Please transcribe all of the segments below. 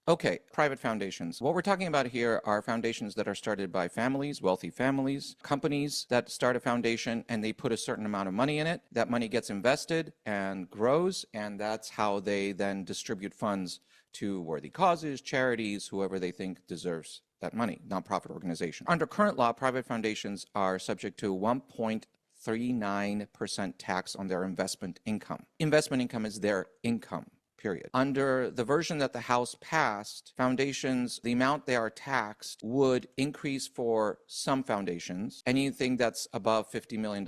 Okay, private foundations. What we're talking about here are foundations that are started by families, wealthy families, companies that start a foundation and they put a certain amount of money in it. That money gets invested and grows, and that's how they then distribute funds to worthy causes, charities, whoever they think deserves that money, nonprofit organization. Under current law, private foundations are subject to 1.39% tax on their investment income. Investment income is their income. Period. Under the version that the House passed, foundations, the amount they are taxed would increase for some foundations, anything that's above $50 million.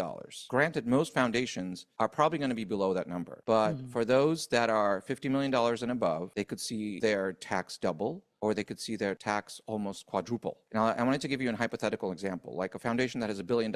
Granted, most foundations are probably going to be below that number, but for those that are $50 million and above, they could see their tax double, or they could see their tax almost quadruple. Now, I wanted to give you a hypothetical example, like a foundation that has $1 billion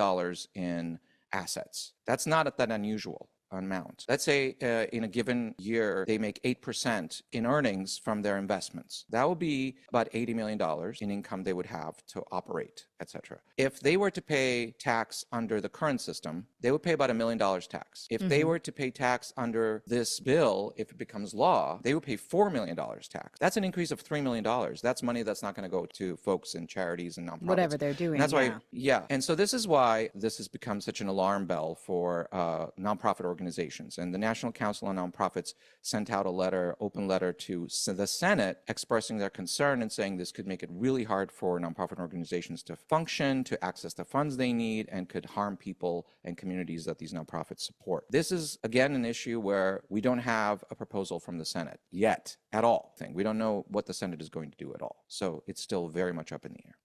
in assets. That's not that unusual amount. Let's say in a given year, they make 8% in earnings from their investments. That would be about $80 million in income they would have to operate, etc. If they were to pay tax under the current system, they would pay about $1 million tax. If they were to pay tax under this bill, if it becomes law, they would pay $4 million tax. That's an increase of $3 million. That's money that's not going to go to folks in charities and nonprofits. Whatever they're doing. And that's why, And so this is why this has become such an alarm bell for nonprofit organizations. And the National Council on Nonprofits sent out a letter, open letter to the Senate expressing their concern and saying this could make it really hard for nonprofit organizations to function, to access the funds they need, and could harm people and communities that these nonprofits support. This is, again, an issue where we don't have a proposal from the Senate yet at all. We don't know what the Senate is going to do at all. So it's still very much up in the air.